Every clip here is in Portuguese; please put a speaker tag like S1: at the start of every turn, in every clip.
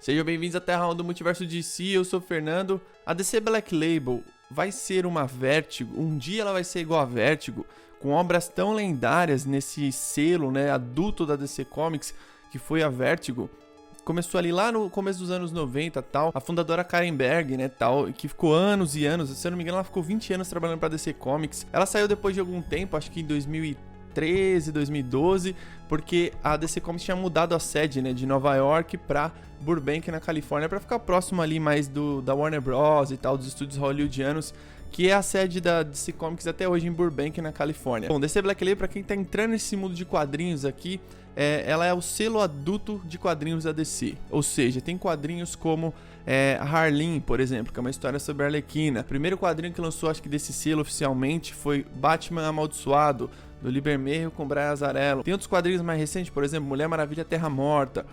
S1: Sejam bem-vindos à Terra do Multiverso DC, eu sou o Fernando. A DC Black Label vai ser uma Vertigo, um dia ela vai ser igual a Vertigo, com obras tão lendárias nesse selo, né, adulto da DC Comics, que foi a Vertigo. Começou ali lá no começo dos anos 90 tal, a fundadora Karen Berg, né, tal, que ficou anos e anos, se eu não me engano ela ficou 20 anos trabalhando pra DC Comics. Ela saiu depois de algum tempo, acho que em 2013, 2012, porque a DC Comics tinha mudado a sede, né, de Nova York pra Burbank, na Califórnia, pra ficar próximo ali mais da Warner Bros e tal, dos estúdios hollywoodianos, que é a sede da DC Comics até hoje em Burbank, na Califórnia. Bom, DC Black Label, pra quem tá entrando nesse mundo de quadrinhos aqui, ela é o selo adulto de quadrinhos da DC, ou seja, tem quadrinhos como Harleen, por exemplo, que é uma história sobre a Arlequina. O primeiro quadrinho que lançou, acho que desse selo oficialmente, foi Batman Amaldiçoado, do Lee Bermejo com Brian Azzarello. Tem outros quadrinhos mais recentes, por exemplo, Mulher Maravilha Terra Morta.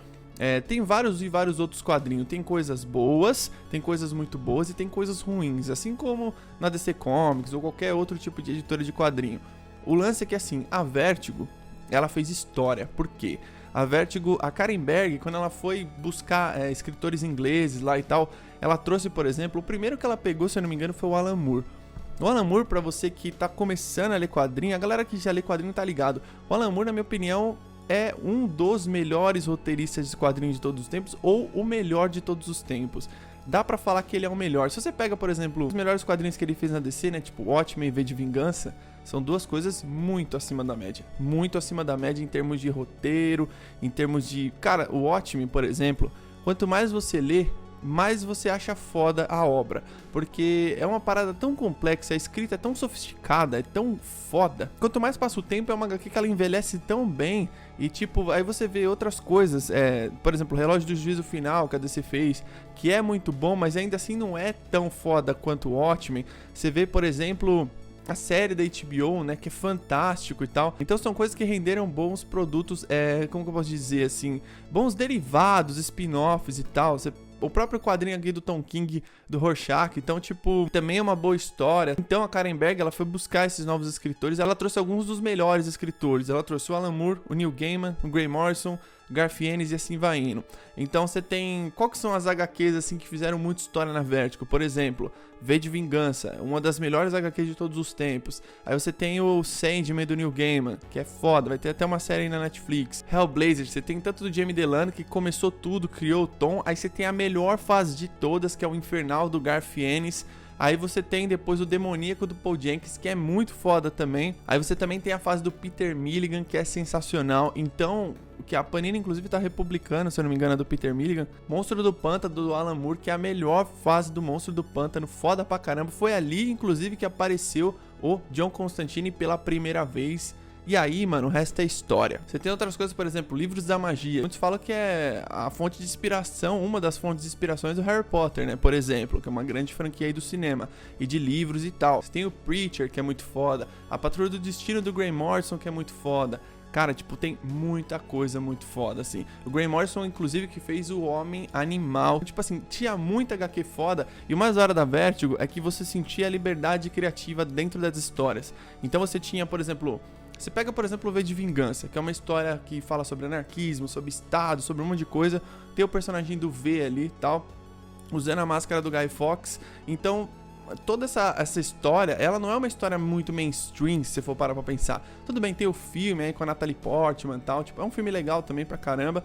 S1: Tem vários e vários outros quadrinhos. Tem coisas boas, tem coisas muito boas e tem coisas ruins, assim como na DC Comics ou qualquer outro tipo de editora de quadrinho. O lance é que, assim, a Vertigo, ela fez história. Por quê? A Vertigo, a Karen Berg, quando ela foi buscar escritores ingleses lá e tal, ela trouxe, por exemplo, o primeiro que ela pegou, se eu não me engano, foi o Alan Moore. O Alan Moore, pra você que tá começando a ler quadrinho, a galera que já lê quadrinho tá ligado. O Alan Moore, na minha opinião, é um dos melhores roteiristas de quadrinhos de todos os tempos, ou o melhor de todos os tempos. Dá pra falar que ele é o melhor. Se você pega, por exemplo, os melhores quadrinhos que ele fez na DC, né, tipo Watchmen e V de Vingança, são duas coisas muito acima da média. Muito acima da média em termos de roteiro, em termos de... Cara, o Watchmen, por exemplo, quanto mais você lê, mais você acha foda a obra, porque é uma parada tão complexa, a escrita é tão sofisticada, é tão foda. Quanto mais passa o tempo, é uma HQ que ela envelhece tão bem, e tipo, aí você vê outras coisas, por exemplo, o Relógio do Juízo Final que a DC fez, que é muito bom, mas ainda assim não é tão foda quanto o Watchmen. Você vê, por exemplo, a série da HBO, né, que é fantástico e tal. Então são coisas que renderam bons produtos, como que eu posso dizer, assim, bons derivados, spin-offs e tal. O próprio quadrinho aqui do Tom King, do Rorschach, então, tipo, também é uma boa história. Então a Karen Berg, ela foi buscar esses novos escritores, ela trouxe alguns dos melhores escritores. Ela trouxe o Alan Moore, o Neil Gaiman, o Grant Morrison, Garth Ennis e assim vai indo. Então você tem... Qual que são as HQs, assim, que fizeram muita história na Vertigo? Por exemplo, V de Vingança, uma das melhores HQs de todos os tempos. Aí você tem o Sandman do Neil Gaiman, que é foda, vai ter até uma série aí na Netflix. Hellblazer, você tem tanto do Jamie Delano, que começou tudo, criou o tom. Aí você tem a melhor fase de todas, que é o Infernal do Garth Ennis. Aí você tem depois o Demoníaco do Paul Jenkins, que é muito foda também. Aí você também tem a fase do Peter Milligan, que é sensacional. Então, que a Panini inclusive tá republicando, se eu não me engano, é do Peter Milligan. Monstro do Pântano do Alan Moore, que é a melhor fase do Monstro do Pântano, foda pra caramba. Foi ali, inclusive, que apareceu o John Constantine pela primeira vez. E aí, mano, o resto é história. Você tem outras coisas, por exemplo, Livros da Magia. Muitos falam que é a fonte de inspiração, uma das fontes de inspirações do Harry Potter, né? Por exemplo, que é uma grande franquia aí do cinema e de livros e tal. Você tem o Preacher, que é muito foda. A Patrulha do Destino do Grant Morrison, que é muito foda. Cara, tipo, tem muita coisa muito foda, assim. O Grant Morrison, inclusive, que fez o Homem Animal. Tipo assim, tinha muita HQ foda. E o mais da hora da Vertigo é que você sentia a liberdade criativa dentro das histórias. Então você tinha, por exemplo... Você pega, por exemplo, o V de Vingança, que é uma história que fala sobre anarquismo, sobre Estado, sobre um monte de coisa. Tem o personagem do V ali e tal, usando a máscara do Guy Fawkes. Então, toda essa história, ela não é uma história muito mainstream, se você for parar pra pensar. Tudo bem, tem o filme aí com a Natalie Portman e tal, tipo, é um filme legal também pra caramba.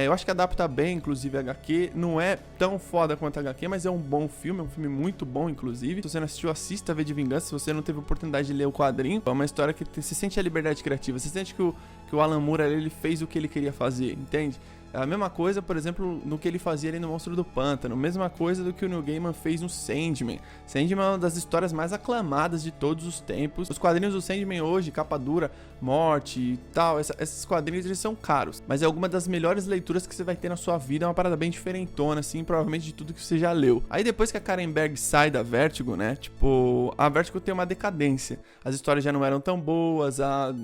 S1: Eu acho que adapta bem, inclusive, a HQ. Não é tão foda quanto a HQ, mas é um bom filme, é um filme muito bom, inclusive. Se você não assistiu, assista V de Vingança. Se você não teve oportunidade de ler o quadrinho, é uma história que você sente a liberdade criativa. Você sente que o Alan Moore, ele fez o que ele queria fazer, entende? É a mesma coisa, por exemplo, no que ele fazia ali no Monstro do Pântano. Mesma coisa do que o Neil Gaiman fez no Sandman. Sandman é uma das histórias mais aclamadas de todos os tempos. Os quadrinhos do Sandman hoje, capa dura, morte e tal, esses quadrinhos eles são caros. Mas é alguma das melhores leituras que você vai ter na sua vida. É uma parada bem diferentona, assim, provavelmente de tudo que você já leu. Aí depois que a Karen Berg sai da Vertigo, né, tipo, a Vertigo tem uma decadência. As histórias já não eram tão boas,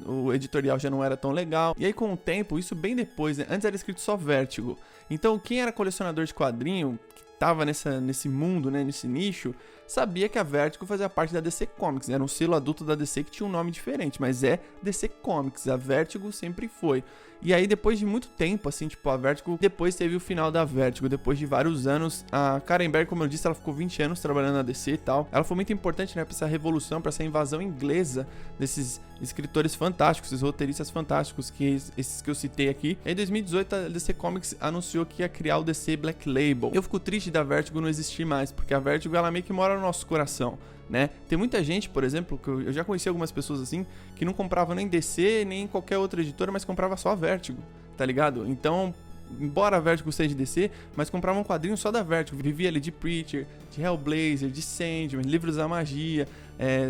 S1: o editorial já não era tão legal. E aí com o tempo, isso bem depois, né, antes era escrito só Vertigo. Então quem era colecionador de quadrinho, tava nesse mundo, né, nesse nicho, sabia que a Vertigo fazia parte da DC Comics, né? Era um selo adulto da DC que tinha um nome diferente, mas é DC Comics, a Vertigo sempre foi. E aí, depois de muito tempo, assim, tipo, a Vertigo, depois teve o final da Vertigo, depois de vários anos, a Karen Berg, como eu disse, ela ficou 20 anos trabalhando na DC e tal. Ela foi muito importante, né, pra essa revolução, pra essa invasão inglesa desses escritores fantásticos, esses roteiristas fantásticos, esses que eu citei aqui. Em 2018, a DC Comics anunciou que ia criar o DC Black Label. Eu fico triste da Vertigo não existir mais, porque a Vertigo, ela meio que mora no nosso coração, né? Tem muita gente, por exemplo, que eu já conheci algumas pessoas assim, que não compravam nem DC, nem qualquer outra editora, mas comprava só a Vertigo, tá ligado? Então, embora a Vertigo seja de DC, mas comprava um quadrinho só da Vertigo. Vivia ali de Preacher, de Hellblazer, de Sandman, Livros da Magia,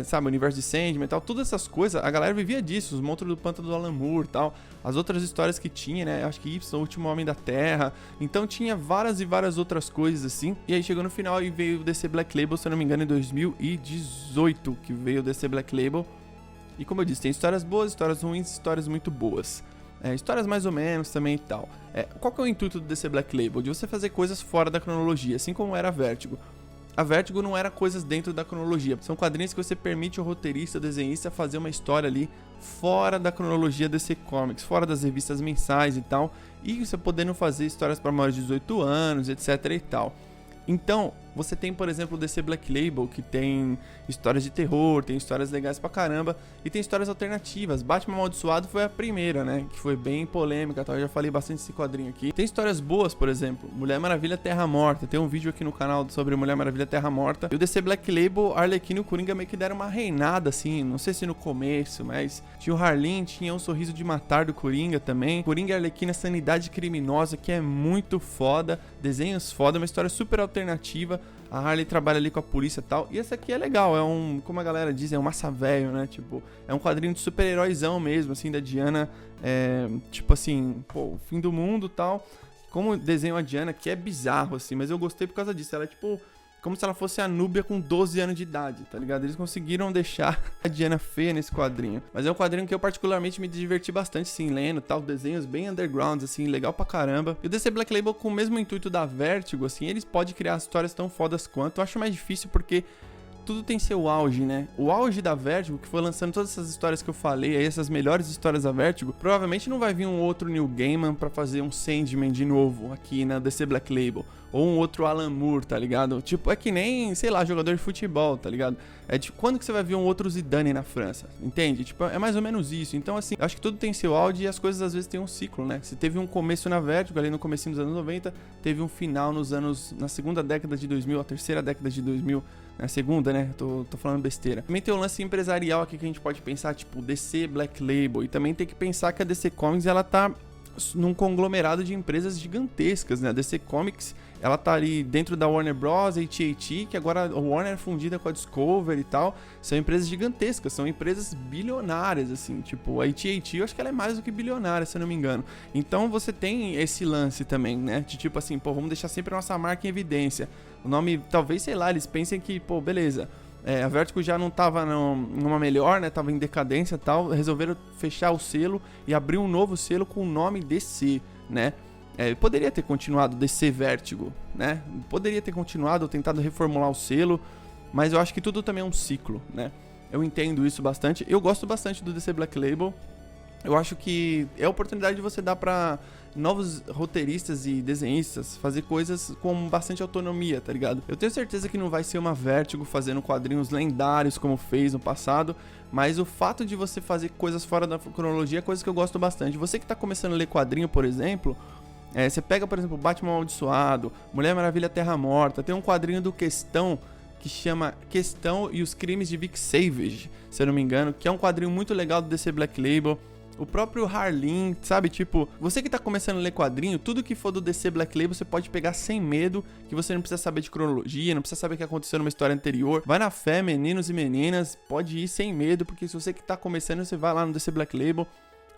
S1: sabe, o universo de Sandman e tal. Todas essas coisas, a galera vivia disso. Os Monstros do Pântano do Alan Moore e tal. As outras histórias que tinha, né, acho que Y, o Último Homem da Terra. Então tinha várias e várias outras coisas assim. E aí chegou no final e veio o DC Black Label, se eu não me engano, em 2018 que veio o DC Black Label. E como eu disse, tem histórias boas, histórias ruins, histórias muito boas. Histórias mais ou menos também e tal. Qual que é o intuito do DC Black Label? De você fazer coisas fora da cronologia, assim como era a Vertigo. A Vertigo não era coisas dentro da cronologia. São quadrinhos que você permite ao roteirista, ao desenhista fazer uma história ali fora da cronologia DC Comics, fora das revistas mensais e tal. E você podendo fazer histórias para maiores de 18 anos, etc e tal. Então, você tem, por exemplo, o DC Black Label, que tem histórias de terror, tem histórias legais pra caramba, e tem histórias alternativas. Batman Amaldiçoado foi a primeira, né, que foi bem polêmica, tá? Eu já falei bastante desse quadrinho aqui. Tem histórias boas, por exemplo, Mulher Maravilha Terra Morta, tem um vídeo aqui no canal sobre Mulher Maravilha Terra Morta. E o DC Black Label, Arlequino e o Coringa meio que deram uma reinada, assim, não sei se no começo, mas tinha o Harleen, tinha um Sorriso de Matar do Coringa também. Coringa e Arlequina, Sanidade Criminosa, que é muito foda, desenhos foda, uma história super alternativa. A Harley trabalha ali com a polícia e tal. E esse aqui é legal, é um, como a galera diz, é um massa velho, né? Tipo, é um quadrinho de super-heróizão mesmo, assim, da Diana. Tipo assim, pô, o fim do mundo e tal. Como desenho a Diana, que é bizarro, assim, mas eu gostei por causa disso. Ela é tipo como se ela fosse a Núbia com 12 anos de idade, tá ligado? Eles conseguiram deixar a Diana feia nesse quadrinho. Mas é um quadrinho que eu particularmente me diverti bastante, sim, lendo, tal, desenhos bem underground, assim, legal pra caramba. E o DC Black Label, com o mesmo intuito da Vertigo, assim, eles podem criar histórias tão fodas quanto. Eu acho mais difícil porque tudo tem seu auge, né? O auge da Vertigo, que foi lançando todas essas histórias que eu falei, aí essas melhores histórias da Vertigo, provavelmente não vai vir um outro Neil Gaiman pra fazer um Sandman de novo aqui na DC Black Label. Ou um outro Alan Moore, tá ligado? Tipo, é que nem, sei lá, jogador de futebol, tá ligado? É tipo, quando que você vai ver um outro Zidane na França? Entende? Tipo, é mais ou menos isso. Então, assim, eu acho que tudo tem seu auge e as coisas às vezes têm um ciclo, né? Se teve um começo na Vertigo, ali no comecinho dos anos 90, teve um final na segunda década de 2000, a terceira década de 2000, na segunda, né? Tô falando besteira. Também tem o lance empresarial aqui que a gente pode pensar, tipo, DC Black Label. E também tem que pensar que a DC Comics, ela tá num conglomerado de empresas gigantescas, né? A DC Comics, ela tá ali dentro da Warner Bros, AT&T, que agora a Warner é fundida com a Discovery e tal. São empresas gigantescas, são empresas bilionárias, assim. Tipo, a AT&T, eu acho que ela é mais do que bilionária, se eu não me engano. Então você tem esse lance também, né? De tipo assim, pô, vamos deixar sempre a nossa marca em evidência. O nome, talvez, sei lá, eles pensem que, pô, beleza, a Vertigo já não tava numa melhor, né? Tava em decadência e tal. Resolveram fechar o selo e abrir um novo selo com o nome DC, né? Poderia ter continuado DC Vertigo, né? Poderia ter continuado, tentado reformular o selo, mas eu acho que tudo também é um ciclo, né? Eu entendo isso bastante. Eu gosto bastante do DC Black Label. Eu acho que é a oportunidade de você dar pra novos roteiristas e desenhistas fazer coisas com bastante autonomia, tá ligado? Eu tenho certeza que não vai ser uma Vertigo fazendo quadrinhos lendários como fez no passado, mas o fato de você fazer coisas fora da cronologia é coisa que eu gosto bastante. Você que tá começando a ler quadrinho, por exemplo, você pega, por exemplo, Batman Amaldiçoado, Mulher Maravilha Terra Morta, tem um quadrinho do Questão que chama Questão e os Crimes de Vic Savage, se eu não me engano, que é um quadrinho muito legal do DC Black Label. O próprio Harleen, sabe, tipo, você que tá começando a ler quadrinho, tudo que for do DC Black Label você pode pegar sem medo, que você não precisa saber de cronologia, não precisa saber o que aconteceu numa história anterior. Vai na fé, meninos e meninas, pode ir sem medo, porque se você que tá começando, você vai lá no DC Black Label,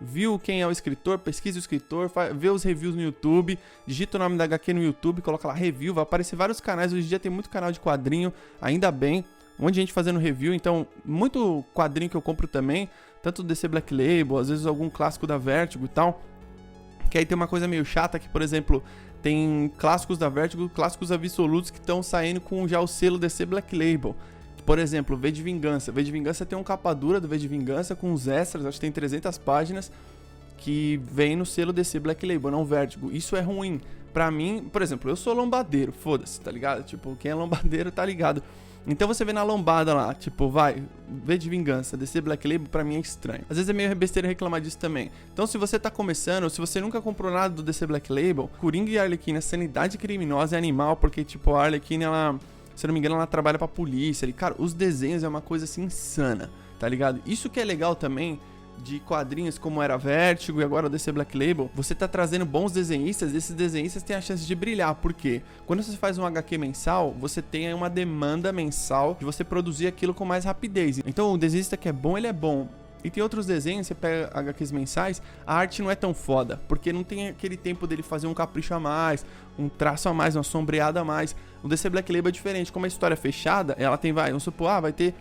S1: viu quem é o escritor, pesquisa o escritor, vê os reviews no YouTube, digita o nome da HQ no YouTube, coloca lá review, vai aparecer vários canais, hoje em dia tem muito canal de quadrinho, ainda bem, um monte de gente fazendo review, então muito quadrinho que eu compro também, tanto do DC Black Label, às vezes algum clássico da Vertigo e tal, que aí tem uma coisa meio chata que, por exemplo, tem clássicos da Vertigo, clássicos absolutos que estão saindo com já o selo DC Black Label. Por exemplo, V de Vingança. V de Vingança tem um capa dura do V de Vingança com os extras, acho que tem 300 páginas, que vem no selo DC Black Label, não Vertigo. Isso é ruim. Pra mim, por exemplo, eu sou lombadeiro, foda-se, tá ligado? Tipo, quem é lombadeiro tá ligado. Então você vê na lombada lá, tipo, vai, V de Vingança, DC Black Label, pra mim é estranho. Às vezes é meio besteira reclamar disso também. Então se você tá começando, ou se você nunca comprou nada do DC Black Label, Coringa e Arlequina, Sanidade Criminosa é animal, porque tipo, a Arlequina, ela, se eu não me engano, ela trabalha pra polícia. E, cara, os desenhos é uma coisa assim insana, tá ligado? Isso que é legal também de quadrinhos como era Vertigo e agora o DC Black Label, você tá trazendo bons desenhistas, esses desenhistas têm a chance de brilhar, porque quando você faz um HQ mensal, você tem aí uma demanda mensal de você produzir aquilo com mais rapidez. Então o desenhista que é bom, ele é bom. E tem outros desenhos, você pega HQs mensais, a arte não é tão foda, porque não tem aquele tempo dele fazer um capricho a mais, um traço a mais, uma sombreada a mais. O DC Black Label é diferente, como a história é fechada, ela tem, vamos supor, vai ter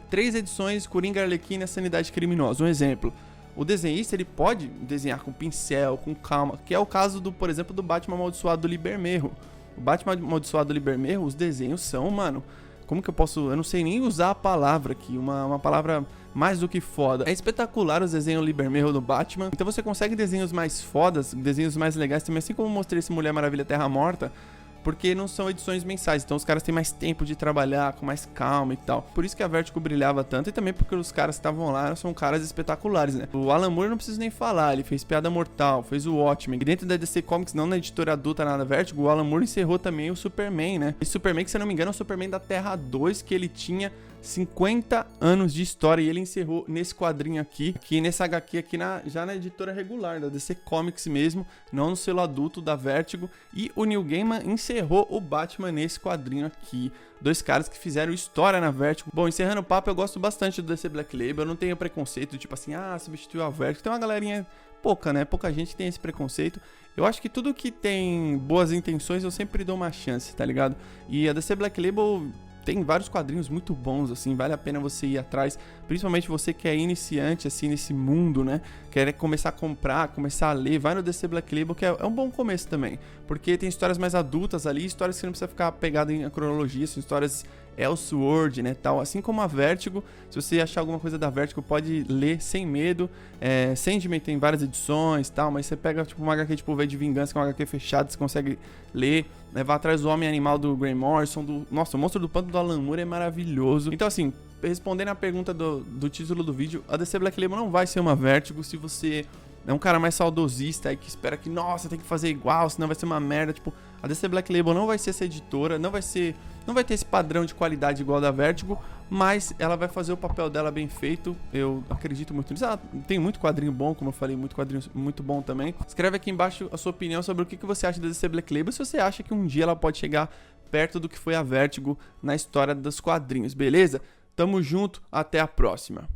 S1: 3 edições Coringa, Arlequina, Sanidade Criminosa. Um exemplo, o desenhista ele pode desenhar com pincel, com calma, que é o caso do, por exemplo, do Batman Amaldiçoado do Libermerro. O Batman Amaldiçoado do Libermerro, os desenhos são, mano, como que eu posso, eu não sei nem usar a palavra aqui, uma palavra mais do que foda. É espetacular os desenhos Libermerro do Batman. Então você consegue desenhos mais fodas, desenhos mais legais também, assim como eu mostrei esse Mulher Maravilha Terra Morta, porque não são edições mensais, então os caras têm mais tempo de trabalhar, com mais calma e tal. Por isso que a Vertigo brilhava tanto, e também porque os caras que estavam lá são caras espetaculares, né? O Alan Moore não preciso nem falar, ele fez Piada Mortal, fez o Watchmen. E dentro da DC Comics, não na editora adulta, nada Vertigo, o Alan Moore encerrou também o Superman, né? Esse Superman, que se eu não me engano, é o Superman da Terra 2, que ele tinha 50 anos de história, e ele encerrou nesse quadrinho aqui nesse HQ aqui já na editora regular da DC Comics mesmo, não no selo adulto da Vertigo. E o Neil Gaiman encerrou o Batman nesse quadrinho aqui. Dois caras que fizeram história na Vertigo. Bom, encerrando o papo, eu gosto bastante do DC Black Label, eu não tenho preconceito, tipo assim, substituiu a Vertigo. Tem uma galerinha pouca, né? Pouca gente tem esse preconceito. Eu acho que tudo que tem boas intenções eu sempre dou uma chance, tá ligado? E a DC Black Label tem vários quadrinhos muito bons, assim, vale a pena você ir atrás, principalmente você que é iniciante, assim, nesse mundo, né, quer começar a comprar, começar a ler, vai no DC Black Label, que é um bom começo também, porque tem histórias mais adultas ali, histórias que você não precisa ficar pegado em cronologia, são histórias Elseworld, né, tal, assim como a Vertigo. Se você achar alguma coisa da Vertigo, pode ler sem medo. Sandman tem várias edições, tal, mas você pega tipo uma HQ tipo V de Vingança, que é uma HQ fechada, você consegue ler, né, vai atrás do Homem Animal do Grant Morrison, nossa, o Monstro do Pântano do Alan Moore é maravilhoso. Então assim, respondendo a pergunta do título do vídeo, a DC Black Label não vai ser uma Vertigo. Se você é um cara mais saudosista aí que espera que, nossa, tem que fazer igual, senão vai ser uma merda, tipo, a DC Black Label não vai ser essa editora, não vai ter esse padrão de qualidade igual da Vertigo, mas ela vai fazer o papel dela bem feito. Eu acredito muito nisso. Tem muito quadrinho bom, como eu falei, muito quadrinho muito bom também. Escreve aqui embaixo a sua opinião sobre o que você acha da DC Black Label, se você acha que um dia ela pode chegar perto do que foi a Vertigo na história dos quadrinhos, beleza? Tamo junto, até a próxima.